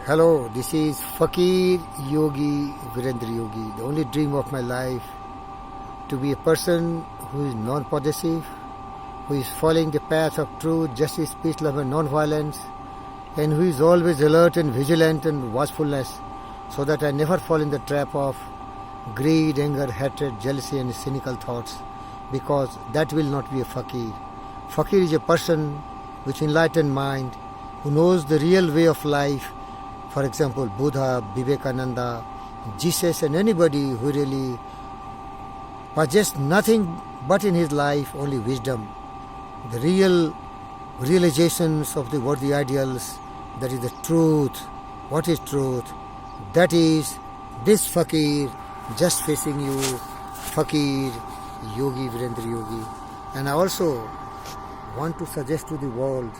Hello, this is Fakir Yogi Virendra Yogi. The only dream of my life to be a person who is non-possessive, who is following the path of truth, justice, peace, love and non-violence, and who is always alert and vigilant and watchfulness, so that I never fall in the trap of greed, anger, hatred, jealousy and cynical thoughts, because that will not be a Fakir. Fakir is a person with enlightened mind, who knows the real way of life. For example, Buddha, Vivekananda, Jesus and anybody who really possessed nothing but in his life only wisdom. The real realizations of the worthy ideals, that is the truth. What is truth? That is this Fakir just facing you, Fakir Yogi Virendra Yogi. And I also want to suggest to the world,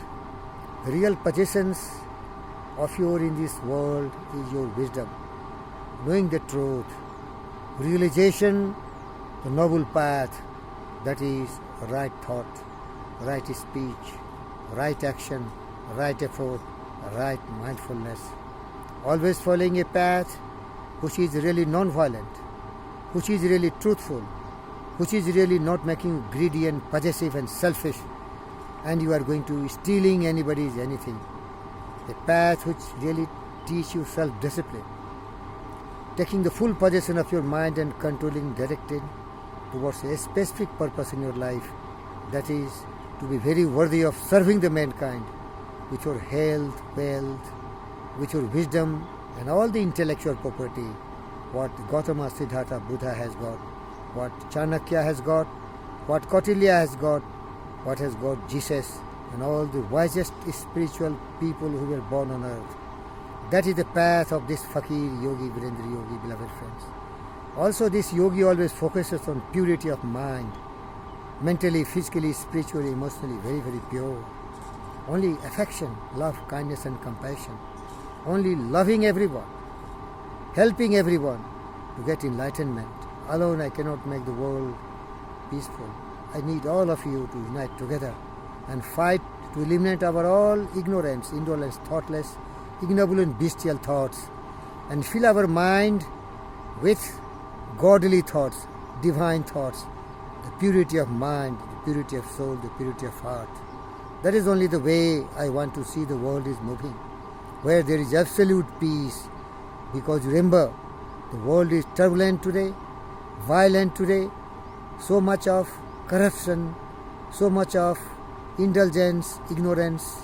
the real possessions of your in this world is your wisdom, knowing the truth, realization, the noble path, that is right thought, right speech, right action, right effort, right mindfulness. Always following a path which is really non-violent, which is really truthful, which is really not making greedy and possessive and selfish, and you are going to stealing anybody's anything. A path which really teach you self-discipline, taking the full possession of your mind and controlling, directed towards a specific purpose in your life, that is to be very worthy of serving the mankind with your health, wealth, with your wisdom and all the intellectual property, what Gautama Siddhartha Buddha has got, what Chanakya has got, what Kautilya has got, what has got Jesus and all the wisest spiritual people who were born on earth. That is the path of this Fakir Yogi Virendra Yogi, beloved friends. Also this yogi always focuses on purity of mind, mentally, physically, spiritually, emotionally, very, very pure. Only affection, love, kindness and compassion. Only loving everyone, helping everyone to get enlightenment. Alone I cannot make the world peaceful. I need all of you to unite together and fight to eliminate our all ignorance, indolence, thoughtless, ignoble and bestial thoughts, and fill our mind with godly thoughts, divine thoughts, the purity of mind, the purity of soul, the purity of heart. That is only the way I want to see the world is moving, where there is absolute peace. Because remember, the world is turbulent today, violent today, so much of corruption, so much of indulgence, ignorance,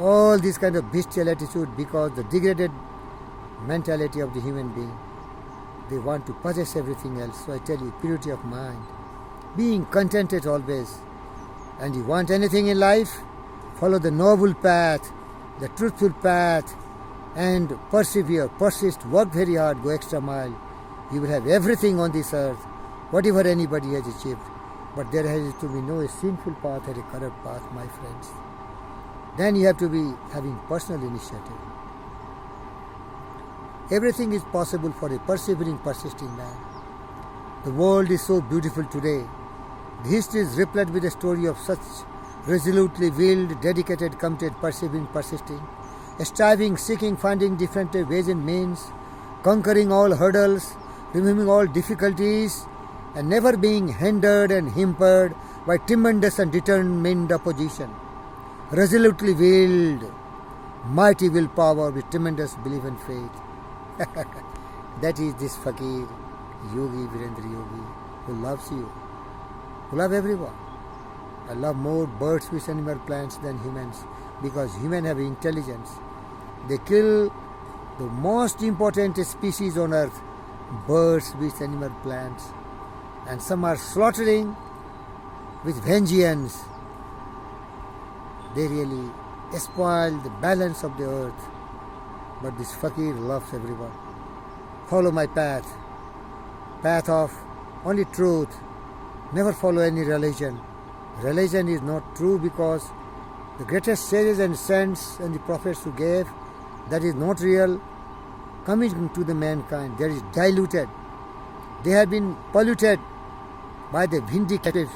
all this kind of bestial attitude, because the degraded mentality of the human being. They want to possess everything else. So I tell you, purity of mind, being contented always. And you want anything in life, follow the noble path, the truthful path, and persevere, persist, work very hard, go extra mile. You will have everything on this earth, whatever anybody has achieved. But there has to be no sinful path or a corrupt path, my friends. Then you have to be having personal initiative. Everything is possible for a persevering, persisting man. The world is so beautiful today. The history is replete with the story of such resolutely willed, dedicated, committed, persevering, persisting, striving, seeking, finding different ways and means, conquering all hurdles, removing all difficulties, and never being hindered and hampered by tremendous and determined opposition. Resolutely willed, mighty willpower with tremendous belief and faith. That is this Fakir Yogi Virendra Yogi, who loves you, who loves everyone. I love more birds, fish, animal, plants than humans, because humans have intelligence. They kill the most important species on earth, birds, fish, animal, plants, and some are slaughtering with vengeance. They really spoil the balance of the earth. But this Fakir loves everyone. Follow my path, path of only truth. Never follow any religion. Religion is not true, because the greatest sages and saints and the prophets who gave, that is not real coming to the mankind. That is diluted. They have been polluted by the vindictive